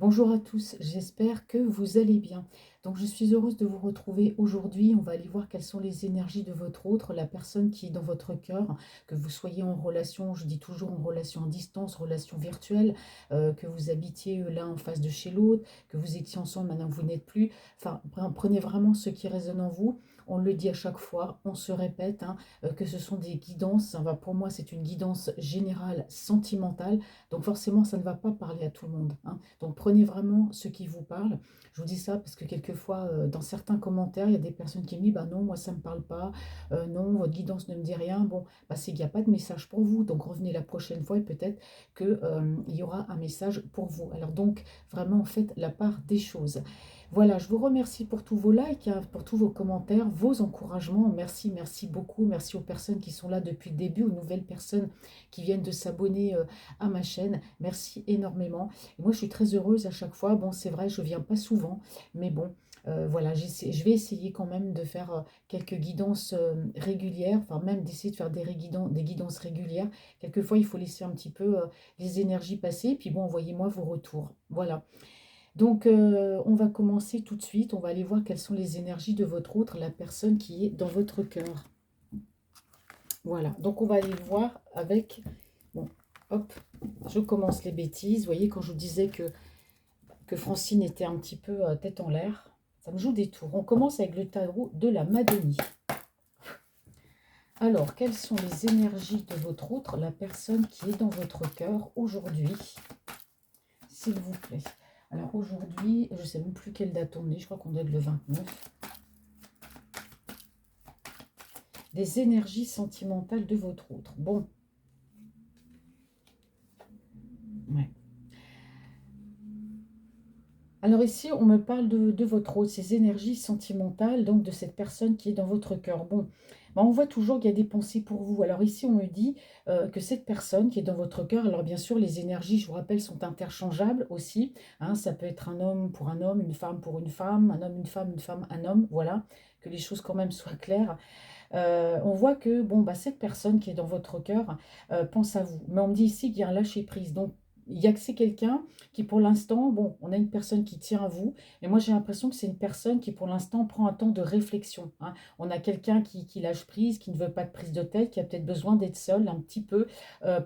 Bonjour à tous, j'espère que vous allez bien. Donc je suis heureuse de vous retrouver aujourd'hui. On va aller voir quelles sont les énergies de votre autre, la personne qui est dans votre cœur, que vous soyez en relation, je dis toujours en relation à distance, relation virtuelle, que vous habitiez l'un en face de chez l'autre, que vous étiez ensemble, maintenant vous n'êtes plus. Enfin, prenez vraiment ce qui résonne en vous. On le dit à chaque fois, on se répète, hein, que ce sont des guidances. Enfin, pour moi, c'est une guidance générale, sentimentale. Donc forcément, ça ne va pas parler à tout le monde, hein. Donc prenez vraiment ce qui vous parle. Je vous dis ça parce que quelquefois, dans certains commentaires, il y a des personnes qui me disent, bah non, moi ça ne me parle pas, non, votre guidance ne me dit rien. Bon, bah, c'est qu'il n'y a pas de message pour vous. Donc revenez la prochaine fois et peut-être qu'il y aura un message pour vous. Alors donc, vraiment, faites la part des choses. Voilà, je vous remercie pour tous vos likes, hein, pour tous vos commentaires, vos encouragements. Merci, merci beaucoup. Merci aux personnes qui sont là depuis le début, aux nouvelles personnes qui viennent de s'abonner à ma chaîne. Merci énormément. Et moi, je suis très heureuse à chaque fois. Bon, c'est vrai, je ne viens pas souvent, mais bon, voilà, je vais essayer quand même de faire quelques guidances régulières, enfin même d'essayer de faire des guidances régulières. Quelquefois, il faut laisser un petit peu les énergies passer, puis bon, envoyez-moi vos retours. Voilà. Donc, on va commencer tout de suite. On va aller voir quelles sont les énergies de votre autre, la personne qui est dans votre cœur. Voilà. Donc, on va aller voir avec... Bon, hop, je commence les bêtises. Vous voyez, quand je vous disais que Francine était un petit peu tête en l'air, ça me joue des tours. On commence avec le tarot de la Madonie. Alors, quelles sont les énergies de votre autre, la personne qui est dans votre cœur aujourd'hui, s'il vous plaît? Alors aujourd'hui, je ne sais même plus quelle date on est, je crois qu'on doit être le 29. Des énergies sentimentales de votre autre. Bon, ouais. Alors ici, on me parle de votre autre, ces énergies sentimentales, donc de cette personne qui est dans votre cœur. Bon, ben, on voit toujours qu'il y a des pensées pour vous. Alors ici, on me dit que cette personne qui est dans votre cœur, alors bien sûr, les énergies, je vous rappelle, sont interchangeables aussi, hein. Ça peut être un homme pour un homme, une femme pour une femme, un homme, une femme, un homme, voilà, que les choses quand même soient claires. On voit que bon, bah, cette personne qui est dans votre cœur pense à vous. Mais on me dit ici qu'il y a un lâcher-prise. Donc, il y a que c'est quelqu'un qui, pour l'instant, bon, on a une personne qui tient à vous, mais moi j'ai l'impression que c'est une personne qui, pour l'instant, prend un temps de réflexion, hein. On a quelqu'un qui lâche prise, qui ne veut pas de prise de tête, qui a peut-être besoin d'être seul un petit peu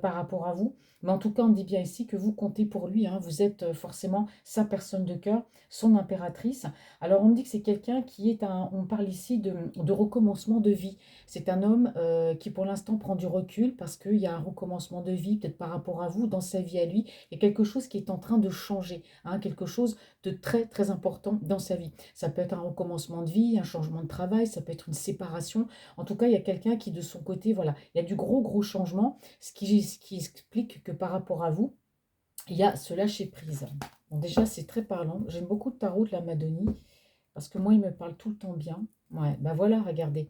par rapport à vous. Mais en tout cas, on dit bien ici que vous comptez pour lui, hein. Vous êtes forcément sa personne de cœur, son impératrice. Alors, on me dit que c'est quelqu'un qui est un... On parle ici de recommencement de vie. C'est un homme qui pour l'instant prend du recul parce qu'il y a un recommencement de vie, peut-être par rapport à vous, dans sa vie à lui. Il y a quelque chose qui est en train de changer, hein, quelque chose de très très important dans sa vie. Ça peut être un recommencement de vie, un changement de travail, ça peut être une séparation. En tout cas, il y a quelqu'un qui de son côté, voilà, il y a du gros gros changement, ce qui explique que par rapport à vous, il y a ce lâcher prise. Bon, déjà, c'est très parlant. J'aime beaucoup le tarot de la Madonie parce que moi, il me parle tout le temps bien. Ouais, ben voilà, regardez.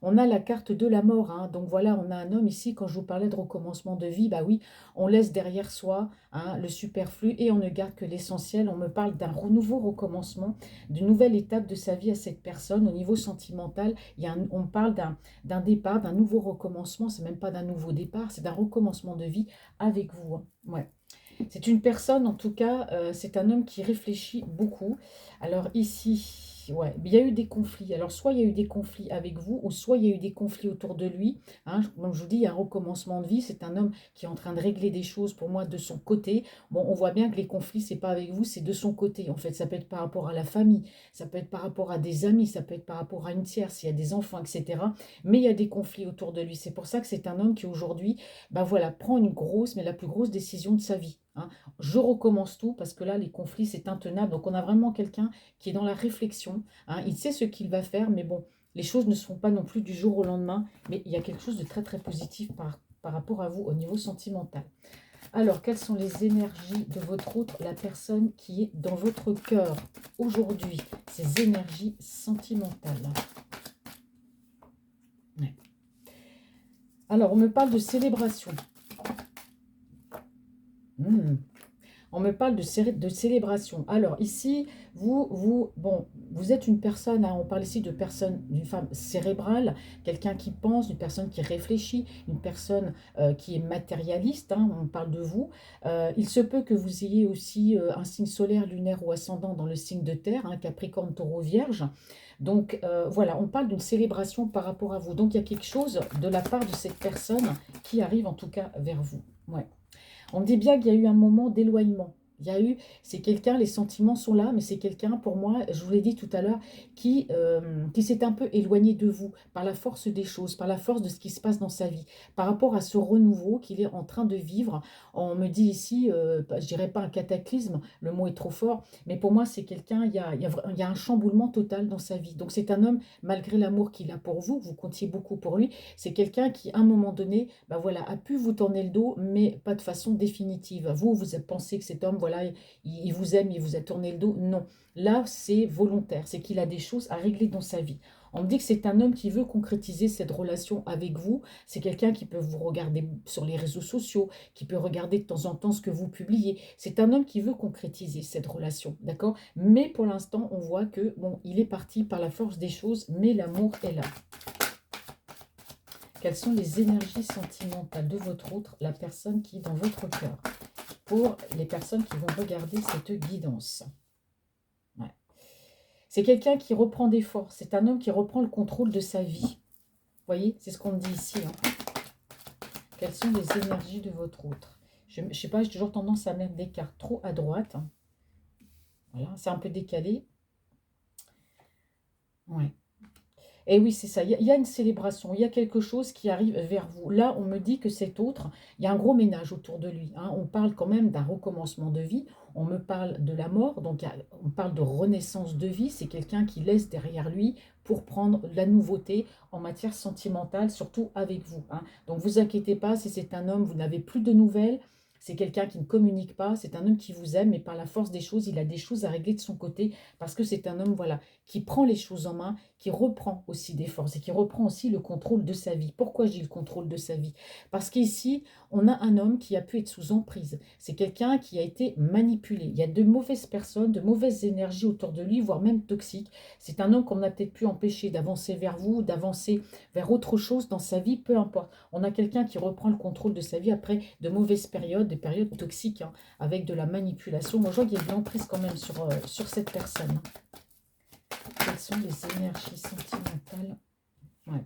On a la carte de la mort, hein. Donc voilà, on a un homme ici, quand je vous parlais de recommencement de vie, bah oui, on laisse derrière soi, hein, le superflu et on ne garde que l'essentiel. On me parle d'un nouveau recommencement, d'une nouvelle étape de sa vie à cette personne. Au niveau sentimental, on parle d'un départ, d'un nouveau recommencement. C'est même pas d'un nouveau départ, c'est d'un recommencement de vie avec vous, hein. Ouais. C'est une personne, en tout cas, c'est un homme qui réfléchit beaucoup. Alors ici, ouais, il y a eu des conflits. Alors soit il y a eu des conflits avec vous, ou soit il y a eu des conflits autour de lui, hein. Comme je vous dis, il y a un recommencement de vie. C'est un homme qui est en train de régler des choses pour moi de son côté. Bon, on voit bien que les conflits, c'est pas avec vous, c'est de son côté. En fait, ça peut être par rapport à la famille, ça peut être par rapport à des amis, ça peut être par rapport à une tierce, il y a des enfants, etc. Mais il y a des conflits autour de lui. C'est pour ça que c'est un homme qui aujourd'hui, ben voilà, prend une grosse, mais la plus grosse décision de sa vie, hein. Je recommence tout parce que là, les conflits, c'est intenable. Donc, on a vraiment quelqu'un qui est dans la réflexion, hein. Il sait ce qu'il va faire, mais bon, les choses ne se font pas non plus du jour au lendemain. Mais il y a quelque chose de très, très positif par rapport à vous au niveau sentimental. Alors, quelles sont les énergies de votre autre, la personne qui est dans votre cœur aujourd'hui, ces énergies sentimentales? Ouais. Alors, on me parle de célébration. Hmm. On me parle de célébration. Alors ici, bon, vous êtes une personne, hein, on parle ici de personne, d'une femme cérébrale, quelqu'un qui pense, une personne qui réfléchit, une personne qui est matérialiste, hein, on parle de vous. Il se peut que vous ayez aussi un signe solaire, lunaire ou ascendant dans le signe de terre, hein, Capricorne, Taureau, Vierge. Donc voilà, on parle d'une célébration par rapport à vous. Donc il y a quelque chose de la part de cette personne qui arrive en tout cas vers vous. Ouais. On me dit bien qu'il y a eu un moment d'éloignement. C'est quelqu'un, les sentiments sont là, mais c'est quelqu'un, pour moi, je vous l'ai dit tout à l'heure, qui s'est un peu éloigné de vous par la force des choses, par la force de ce qui se passe dans sa vie, par rapport à ce renouveau qu'il est en train de vivre. On me dit ici, je dirais pas un cataclysme, le mot est trop fort, mais pour moi, c'est quelqu'un, il y a un chamboulement total dans sa vie. Donc c'est un homme, malgré l'amour qu'il a pour vous, vous comptiez beaucoup pour lui, c'est quelqu'un qui, à un moment donné, ben voilà, a pu vous tourner le dos, mais pas de façon définitive. Vous avez pensé que cet homme, voilà, il vous aime, il vous a tourné le dos. Non, là, c'est volontaire, c'est qu'il a des choses à régler dans sa vie. On me dit que c'est un homme qui veut concrétiser cette relation avec vous. C'est quelqu'un qui peut vous regarder sur les réseaux sociaux, qui peut regarder de temps en temps ce que vous publiez. C'est un homme qui veut concrétiser cette relation, d'accord? Mais pour l'instant, on voit que, bon, il est parti par la force des choses, mais l'amour est là. Quelles sont les énergies sentimentales de votre autre, la personne qui est dans votre cœur, pour les personnes qui vont regarder cette guidance? Ouais. C'est quelqu'un qui reprend des forces. C'est un homme qui reprend le contrôle de sa vie. Vous voyez, c'est ce qu'on me dit ici. Hein. Quelles sont les énergies de votre autre? Je ne sais pas, j'ai toujours tendance à mettre des cartes trop à droite. Hein. Voilà, c'est un peu décalé. Ouais. Et oui, c'est ça. Il y a une célébration, il y a quelque chose qui arrive vers vous. Là, on me dit que cet autre, il y a un gros ménage autour de lui. Hein. On parle quand même d'un recommencement de vie. On me parle de la mort, donc on parle de renaissance de vie. C'est quelqu'un qui laisse derrière lui pour prendre la nouveauté en matière sentimentale, surtout avec vous. Hein. Donc, vous inquiétez pas, si c'est un homme, vous n'avez plus de nouvelles. C'est quelqu'un qui ne communique pas, c'est un homme qui vous aime, mais par la force des choses, il a des choses à régler de son côté, parce que c'est un homme, voilà, qui prend les choses en main, qui reprend aussi des forces et qui reprend aussi le contrôle de sa vie. Pourquoi je dis le contrôle de sa vie? Parce qu'ici, on a un homme qui a pu être sous emprise. C'est quelqu'un qui a été manipulé. Il y a de mauvaises personnes, de mauvaises énergies autour de lui, voire même toxiques. C'est un homme qu'on a peut-être pu empêcher d'avancer vers vous, d'avancer vers autre chose dans sa vie, peu importe. On a quelqu'un qui reprend le contrôle de sa vie après de mauvaises périodes, des périodes toxiques, hein, avec de la manipulation. Moi, je vois qu'il y a de l'emprise quand même sur cette personne. Quelles sont les énergies sentimentales? Ouais.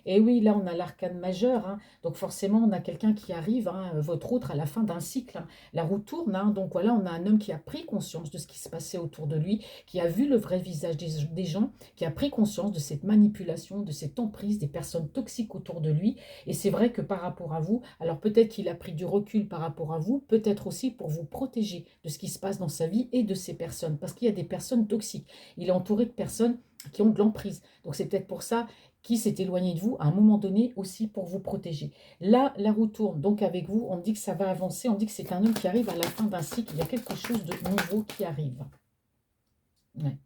Et oui, là, on a l'arcane majeur. Hein. Donc, forcément, on a quelqu'un qui arrive, hein, votre autre, à la fin d'un cycle. Hein. La roue tourne. Hein. Donc, voilà, on a un homme qui a pris conscience de ce qui se passait autour de lui, qui a vu le vrai visage des gens, qui a pris conscience de cette manipulation, de cette emprise, des personnes toxiques autour de lui. Et c'est vrai que par rapport à vous, alors peut-être qu'il a pris du recul par rapport à vous, peut-être aussi pour vous protéger de ce qui se passe dans sa vie et de ces personnes. Parce qu'il y a des personnes toxiques. Il est entouré de personnes qui ont de l'emprise. Donc, c'est peut-être pour ça qui s'est éloigné de vous à un moment donné aussi pour vous protéger. Là, la roue tourne, donc avec vous, on dit que ça va avancer, on dit que c'est un homme qui arrive à la fin d'un cycle, il y a quelque chose de nouveau qui arrive. Ouais.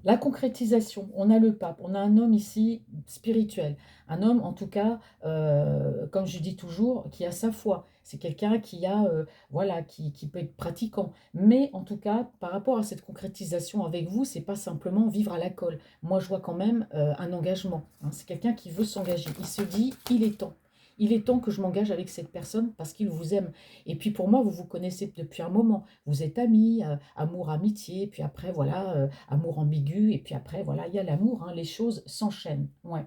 La concrétisation, on a le pape, on a un homme ici spirituel, un homme en tout cas, comme je dis toujours, qui a sa foi. C'est quelqu'un qui a, voilà, qui peut être pratiquant. Mais en tout cas, par rapport à cette concrétisation avec vous, c'est pas simplement vivre à la colle. Moi, je vois quand même un engagement. Hein. C'est quelqu'un qui veut s'engager. Il se dit, il est temps. Il est temps que je m'engage avec cette personne parce qu'il vous aime. Et puis pour moi, vous vous connaissez depuis un moment. Vous êtes amis, amour, amitié, puis après, voilà, amour ambigu, et puis après, voilà, il y a l'amour, hein, les choses s'enchaînent. Ouais.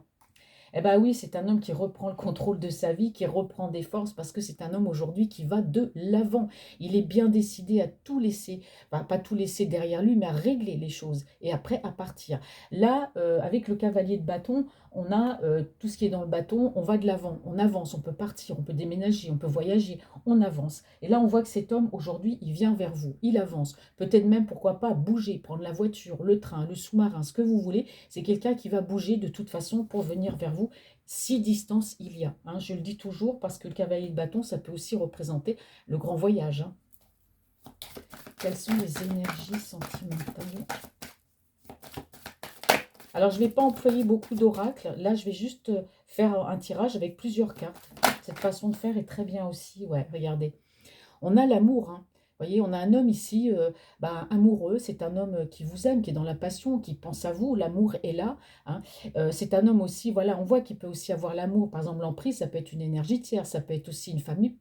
Eh bien oui, c'est un homme qui reprend le contrôle de sa vie, qui reprend des forces, parce que c'est un homme aujourd'hui qui va de l'avant. Il est bien décidé à tout laisser, enfin, pas tout laisser derrière lui, mais à régler les choses, et après à partir. Là, avec le cavalier de bâton, on a tout ce qui est dans le bâton, on va de l'avant, on avance, on peut partir, on peut déménager, on peut voyager, on avance. Et là, on voit que cet homme, aujourd'hui, il vient vers vous, il avance. Peut-être même, pourquoi pas, bouger, prendre la voiture, le train, le sous-marin, ce que vous voulez. C'est quelqu'un qui va bouger de toute façon pour venir vers vous, si distance il y a. Hein. Je le dis toujours parce que le cavalier de bâton, ça peut aussi représenter le grand voyage. Hein. Quelles sont les énergies sentimentales? Alors, je ne vais pas employer beaucoup d'oracles. Là, je vais juste faire un tirage avec plusieurs cartes. Cette façon de faire est très bien aussi. Ouais, regardez. On a l'amour, hein. Vous voyez, on a un homme ici, bah, amoureux. C'est un homme qui vous aime, qui est dans la passion, qui pense à vous. L'amour est là, hein. C'est un homme aussi, voilà, on voit qu'il peut aussi avoir l'amour. Par exemple, l'emprise, ça peut être une énergie tiers, ça peut être aussi une famille,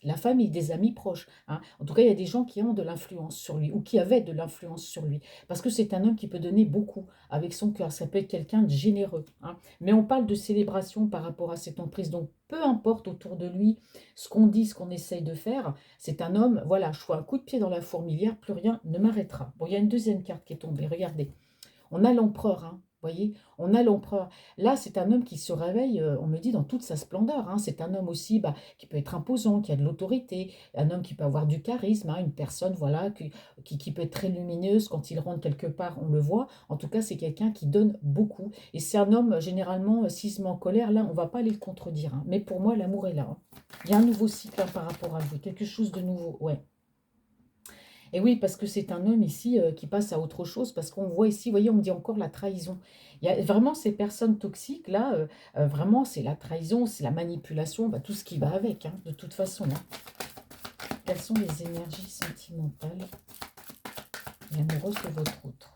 la famille, des amis proches, hein. En tout cas, il y a des gens qui ont de l'influence sur lui ou qui avaient de l'influence sur lui. Parce que c'est un homme qui peut donner beaucoup avec son cœur. Ça peut être quelqu'un de généreux, hein. Mais on parle de célébration par rapport à cette emprise. Donc, peu importe autour de lui ce qu'on dit, ce qu'on essaye de faire, c'est un homme, voilà, je fais un coup de pied dans la fourmilière, plus rien ne m'arrêtera. Bon, il y a une deuxième carte qui est tombée, regardez. On a l'empereur, hein, vous voyez, on a l'empereur. Là, c'est un homme qui se réveille, on me dit, dans toute sa splendeur, hein. C'est un homme aussi bah, qui peut être imposant, qui a de l'autorité, un homme qui peut avoir du charisme, hein, une personne voilà, qui peut être très lumineuse. Quand il rentre quelque part, on le voit. En tout cas, c'est quelqu'un qui donne beaucoup. Et c'est un homme, généralement, s'il se met en colère, là, on ne va pas aller le contredire, hein. Mais pour moi, l'amour est là, hein. Il y a un nouveau cycle hein, par rapport à lui, quelque chose de nouveau, ouais. Et oui, parce que c'est un homme ici qui passe à autre chose, parce qu'on voit ici, vous voyez, on me dit encore la trahison. Il y a vraiment ces personnes toxiques, là, vraiment, c'est la trahison, c'est la manipulation, bah, tout ce qui va avec, hein, de toute façon, hein. Quelles sont les énergies sentimentales et amoureuses de votre autre?